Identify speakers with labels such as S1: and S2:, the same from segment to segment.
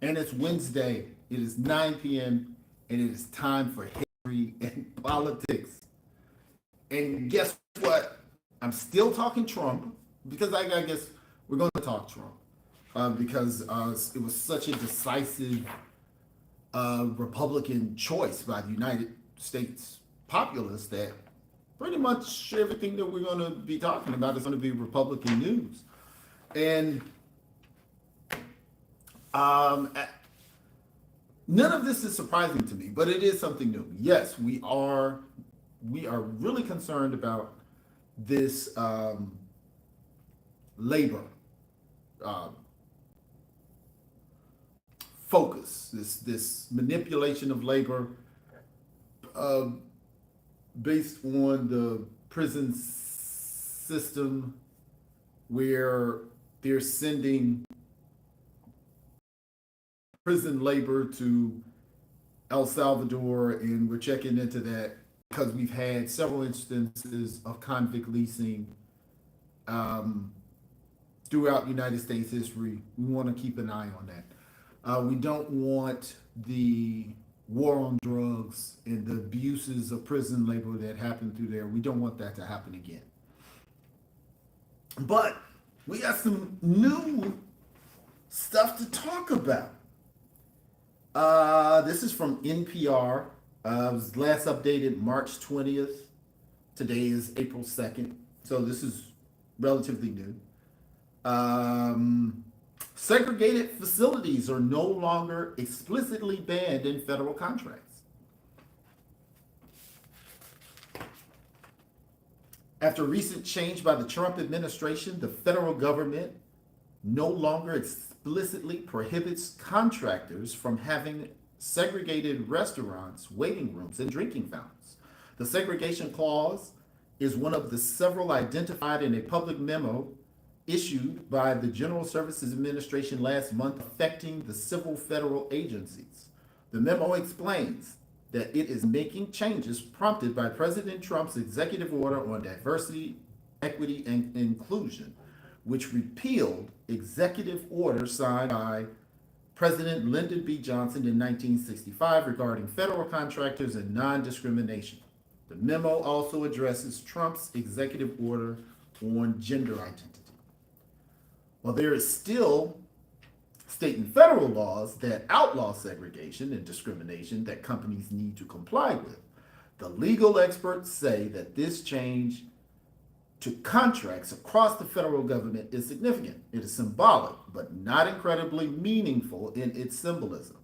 S1: and it's Wednesday. It is 9 p.m. and it is time for history and politics. And guess what? I'm still talking Trump because I guess we're going to talk Trump because it was such a decisive Republican choice by the United States populace that pretty much everything that we're going to be talking about is going to be Republican news. And um, none of this is surprising to me, but it is something new. Yes, we are really concerned about this labor uh, focus, this manipulation of labor uh, based on the prison system where they're sending prison labor to El Salvador, and we're checking into that because we've had several instances of convict leasing um, throughout United States history. We want to keep an eye on that. We don't want the war on drugs and the abuses of prison labor that happened through there. We don't want that to happen again. But we got some new stuff to talk about. This is from NPR. It was last updated March 20th. Today is April 2nd. So this is relatively new. Segregated facilities are no longer explicitly banned in federal contracts. After recent change by the Trump administration, the federal government no longer explicitly prohibits contractors from having segregated restaurants, waiting rooms, and drinking fountains. The segregation clause is one of the several identified in a public memo issued by the General Services Administration last month affecting the civil federal agencies. The memo explains that it is making changes prompted by President Trump's executive order on diversity, equity, and inclusion, which repealed executive order signed by President Lyndon B. Johnson in 1965 regarding federal contractors and non-discrimination. The memo also addresses Trump's executive order on gender identity. While there is still state and federal laws that outlaw segregation and discrimination that companies need to comply with, the legal experts say that this change to contracts across the federal government is significant. It is symbolic, but not incredibly meaningful in its symbolism.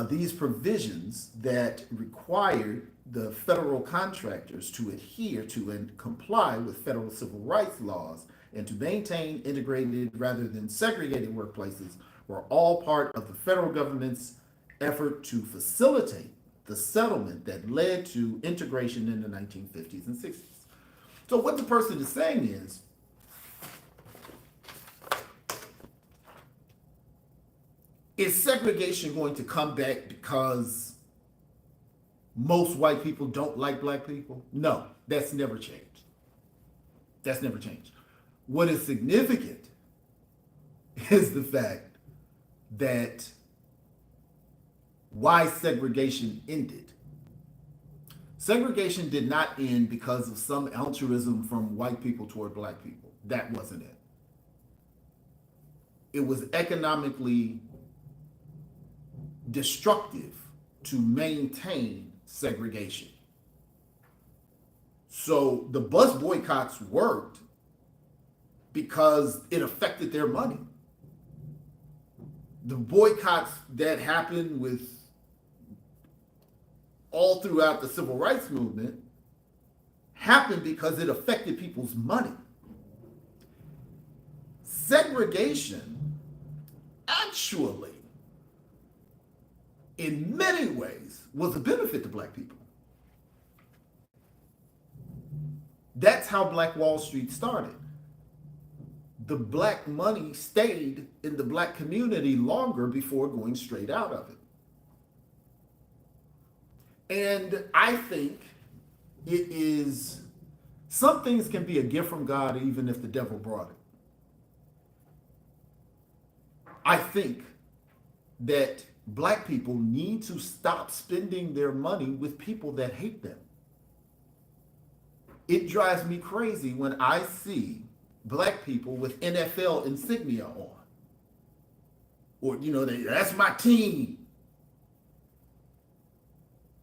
S1: These provisions that require the federal contractors to adhere to and comply with federal civil rights laws and to maintain integrated rather than segregated workplaces were all part of the federal government's effort to facilitate the settlement that led to integration in the 1950s and 60s. So what the person is saying is segregation going to come back because most white people don't like black people? No, that's never changed. That's never changed. What is significant is the fact that why segregation ended. Segregation did not end because of some altruism from white people toward black people. That wasn't it. It was economically destructive to maintain segregation. So the bus boycotts worked because it affected their money. The boycotts that happened with all throughout the civil rights movement happened because it affected people's money. Segregation actually, in many ways, was a benefit to black people. That's how Black Wall Street started. The black money stayed in the black community longer before going straight out of it. And I think it is, some things can be a gift from God even if the devil brought it. I think that black people need to stop spending their money with people that hate them. It drives me crazy when I see black people with NFL insignia on. Or, that's my team.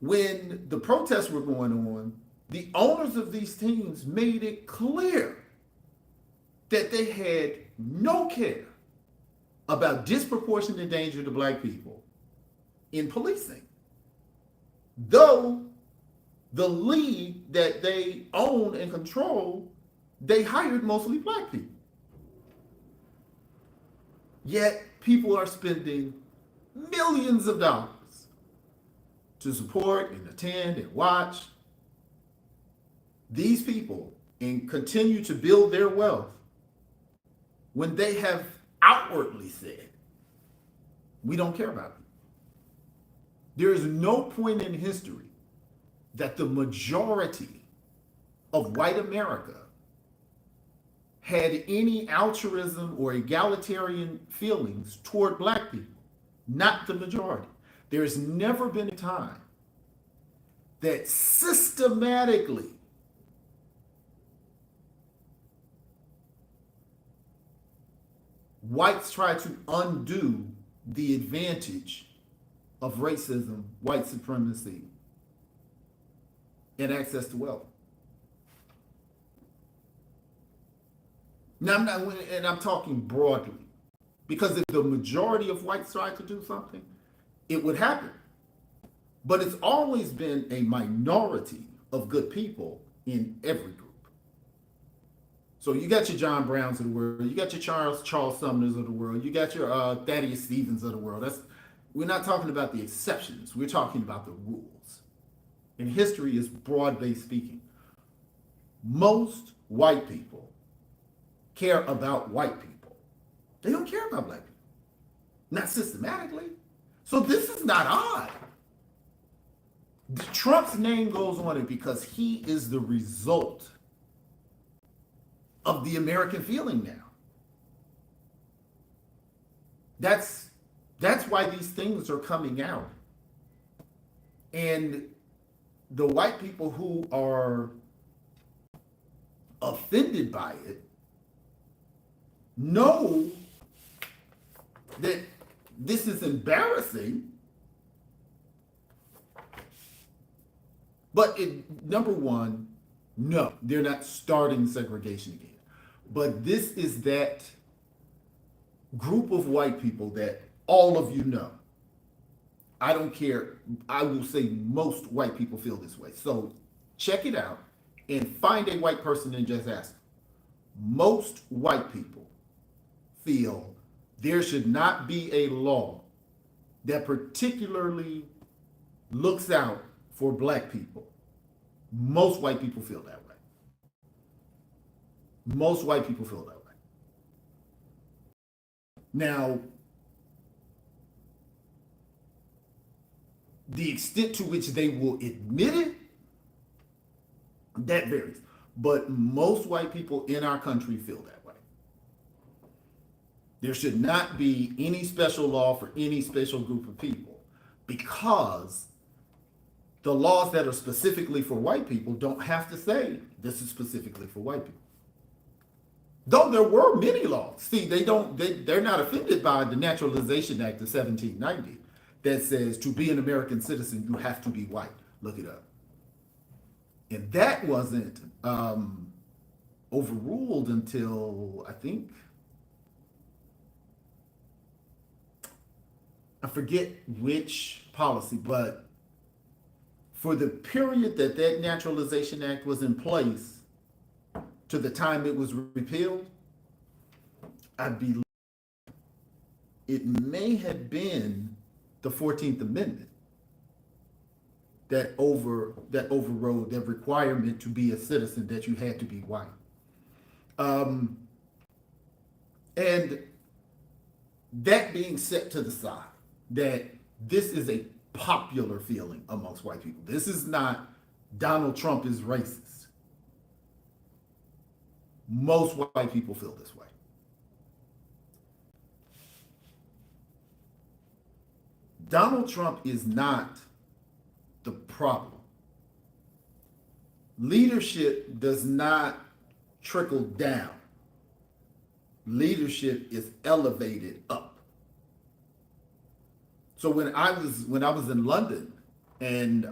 S1: When the protests were going on, the owners of these teams made it clear that they had no care about disproportionate danger to black people in policing. Though the league that they own and control, they hired mostly black people. Yet people are spending millions of dollars to support and attend and watch these people and continue to build their wealth when they have outwardly said, we don't care about it. There is no point in history that the majority of white America had any altruism or egalitarian feelings toward black people. Not the majority. There has never been a time that systematically whites try to undo the advantage of racism, white supremacy, and access to wealth. Now, I'm talking broadly, because if the majority of whites tried to do something, it would happen. But it's always been a minority of good people in every group. So you got your John Browns of the world, you got your Charles Sumners of the world, you got your Thaddeus Stevens of the world. We're not talking about the exceptions, we're talking about the rules. And history is broad-based speaking. Most white people care about white people. They don't care about black people. Not systematically. So this is not odd. Trump's name goes on it because he is the result of the American feeling now. That's why these things are coming out. And the white people who are offended by it know that this is embarrassing. But number one, no, they're not starting segregation again. But this is that group of white people that all of you know. I don't care. I will say most white people feel this way. So check it out and find a white person and just ask them. Most white people feel there should not be a law that particularly looks out for black people. Most white people feel that way. Most white people feel that way. Now, the extent to which they will admit it, that varies. But most white people in our country feel that way. There should not be any special law for any special group of people because the laws that are specifically for white people don't have to say this is specifically for white people. Though there were many laws. See, they're not offended by the Naturalization Act of 1790 that says to be an American citizen, you have to be white. Look it up. And that wasn't overruled until, I think, I forget which policy, but for the period that Naturalization Act was in place to the time it was repealed, I believe it may have been the 14th Amendment that overrode that requirement to be a citizen that you had to be white. And that being set to the side, that this is a popular feeling amongst white people. This is not Donald Trump is racist. Most white people feel this way. Donald Trump is not the problem. Leadership does not trickle down. Leadership is elevated up. So when I was in London, and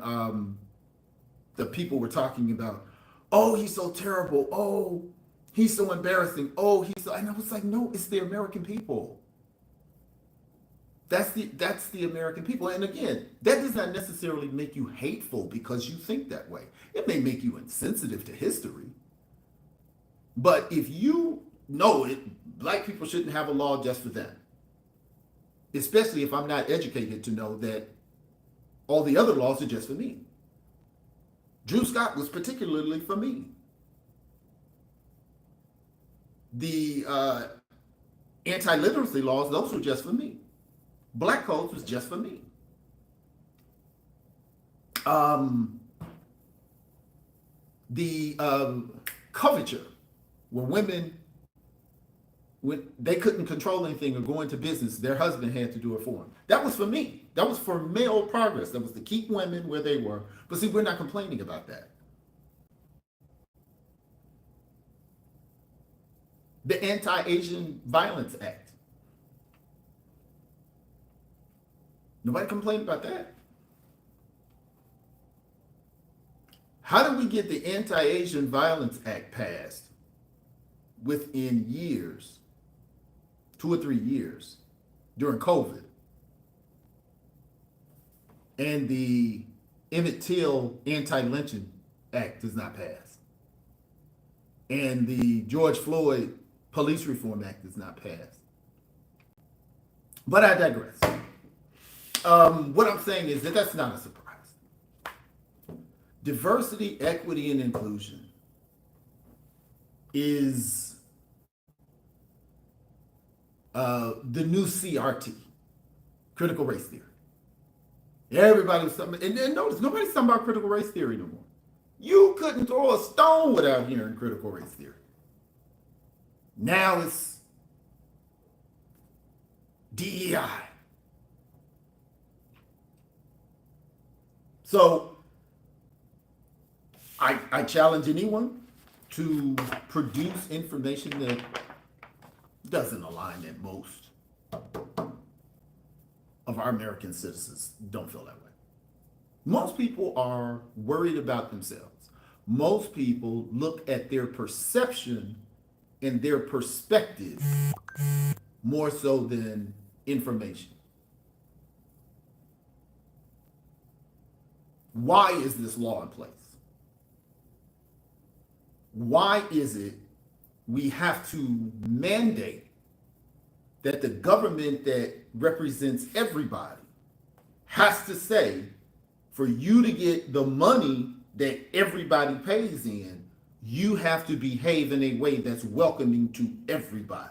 S1: the people were talking about, oh, he's so terrible, oh, he's so embarrassing, oh, and I was like, no, it's the American people. That's the American people. And again, that does not necessarily make you hateful because you think that way. It may make you insensitive to history. But if you know it, black people shouldn't have a law just for them. Especially if I'm not educated to know that all the other laws are just for me. Drew Scott was particularly for me. The anti-literacy laws, those were just for me. Black codes was just for me. The coverture, where women, when they couldn't control anything or go into business, their husband had to do it for them. That was for me. That was for male progress. That was to keep women where they were. But see, we're not complaining about that. The Anti-Asian Violence Act. Nobody complained about that. How did we get the Anti-Asian Violence Act passed within years, 2 or 3 years, during COVID? And the Emmett Till Anti-Lynching Act does not pass. And the George Floyd Police Reform Act does not pass. But I digress. What I'm saying is that that's not a surprise. Diversity, equity, and inclusion is the new CRT, critical race theory. Everybody was talking, and then notice nobody's talking about critical race theory no more. You couldn't throw a stone without hearing critical race theory. Now it's DEI. So I challenge anyone to produce information that doesn't align that most of our American citizens don't feel that way. Most people are worried about themselves. Most people look at their perception and their perspective more so than information. Why is this law in place? Why is it we have to mandate that the government that represents everybody has to say, for you to get the money that everybody pays in, you have to behave in a way that's welcoming to everybody?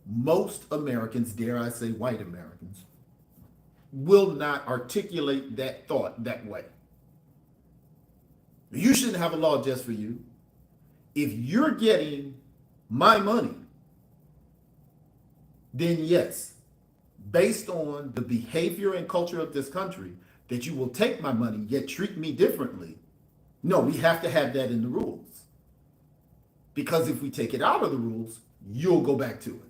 S1: Most Americans, dare I say white Americans, will not articulate that thought that way. You shouldn't have a law just for you. If you're getting my money, then yes, based on the behavior and culture of this country, that you will take my money yet treat me differently. No, we have to have that in the rules. Because if we take it out of the rules, you'll go back to it.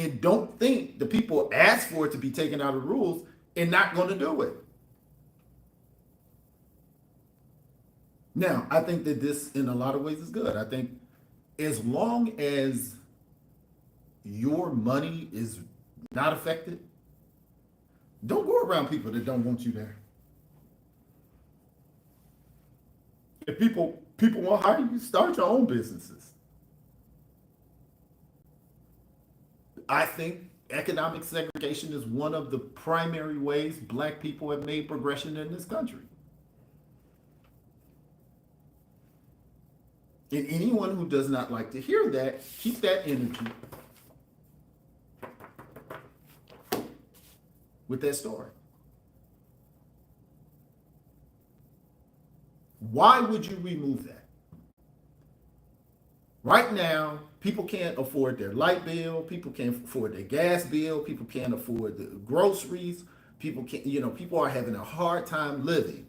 S1: And don't think the people ask for it to be taken out of the rules and not going to do it. Now, I think that this, in a lot of ways, is good. I think as long as your money is not affected, don't go around people that don't want you there. If people want to hire you, start your own businesses. I think economic segregation is one of the primary ways Black people have made progression in this country. And anyone who does not like to hear that, keep that energy with that story. Why would you remove that? Right now, people can't afford their light bill, people can't afford their gas bill, people can't afford the groceries, people can't, people are having a hard time living.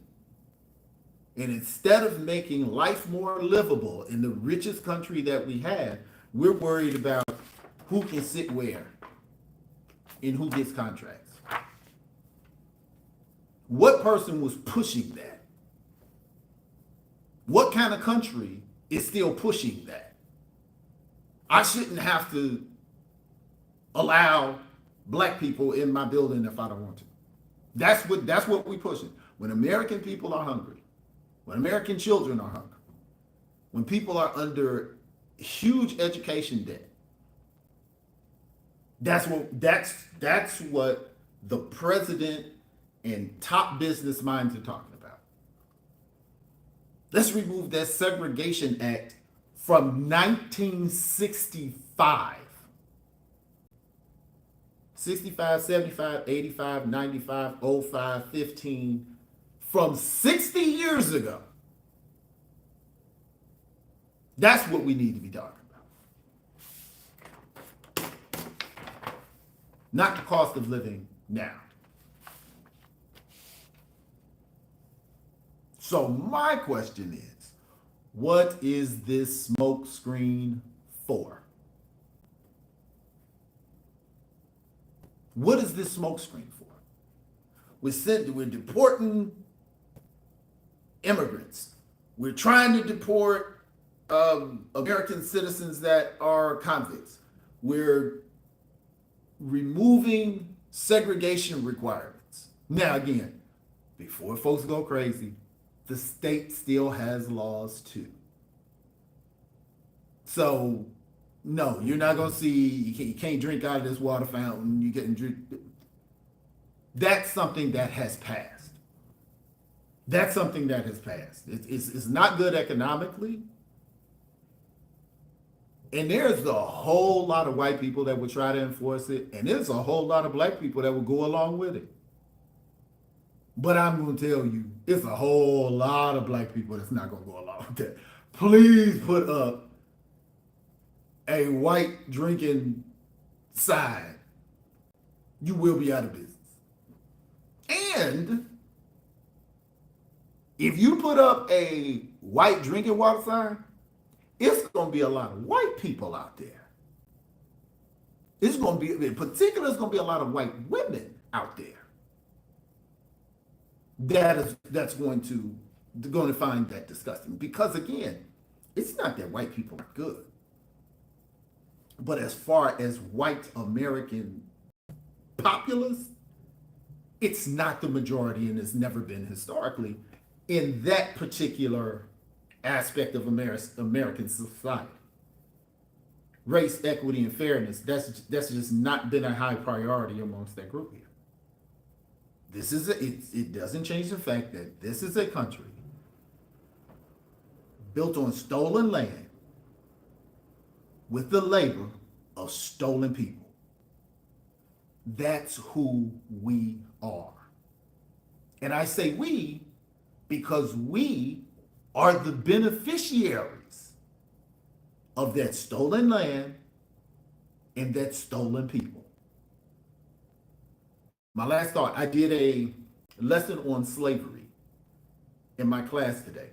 S1: And instead of making life more livable in the richest country that we have, we're worried about who can sit where and who gets contracts. What person was pushing that? What kind of country is still pushing that? I shouldn't have to allow black people in my building if I don't want to. That's what we're pushing. When American people are hungry, when American children are hungry, when people are under huge education debt, that's what the president and top business minds are talking about. Let's remove that Segregation Act from 1965. 65, 75, 85, 95, 05, 15, from 60 years ago. That's what we need to be talking about. Not the cost of living now. So my question is, what is this smoke screen for? What is this smoke screen for? We're deporting immigrants. We're trying to deport American citizens that are convicts. We're removing segregation requirements. Now, again, before folks go crazy, the state still has laws too. So, no, you're not going to see, you can't drink out of this water fountain. You can drink. That's something that has passed. That's something that has passed. It's not good economically. And there's a whole lot of white people that would try to enforce it. And there's a whole lot of black people that would go along with it. But I'm going to tell you, it's a whole lot of black people that's not going to go along with that. Please put up a white drinking sign. You will be out of business. And if you put up a white drinking water sign, it's going to be a lot of white people out there. It's going to be, in particular, it's going to be a lot of white women out there. That's going to find that disgusting. Because again, it's not that white people are good. But as far as white American populace, it's not the majority and it's never been historically in that particular aspect of American society. Race, equity, and fairness, that's just not been a high priority amongst that group here. It doesn't change the fact that this is a country built on stolen land with the labor of stolen people. That's who we are. And I say we because we are the beneficiaries of that stolen land and that stolen people. My last thought, I did a lesson on slavery in my class today,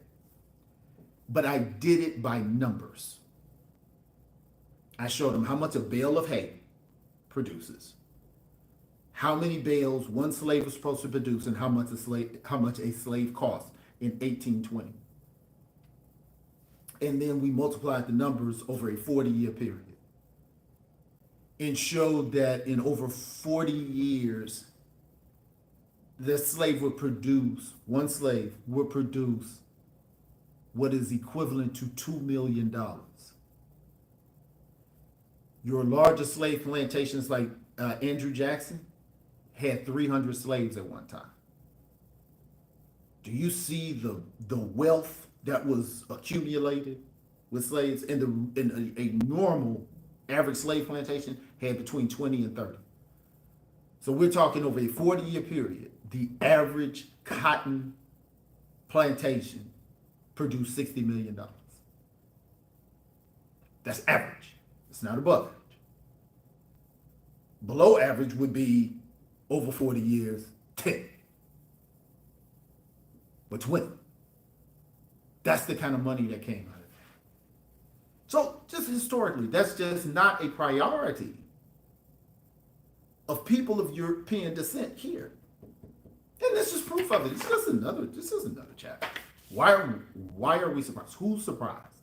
S1: but I did it by numbers. I showed them how much a bale of hay produces, how many bales one slave was supposed to produce, and how much a slave cost in 1820. And then we multiplied the numbers over a 40-year period and showed that in over 40 years, one slave would produce what is equivalent to $2 million. Your largest slave plantations like Andrew Jackson had 300 slaves at one time. Do you see the wealth that was accumulated with slaves? And a normal average slave plantation had between 20 and 30. So we're talking over a 40-year period, the average cotton plantation produced $60 million. That's average. It's not above average. Below average would be over 40 years, 10. But 20. That's the kind of money that came out of it. So just historically, that's just not a priority of people of European descent here. And this is proof of it. This is another chapter. Why are we surprised? Who's surprised?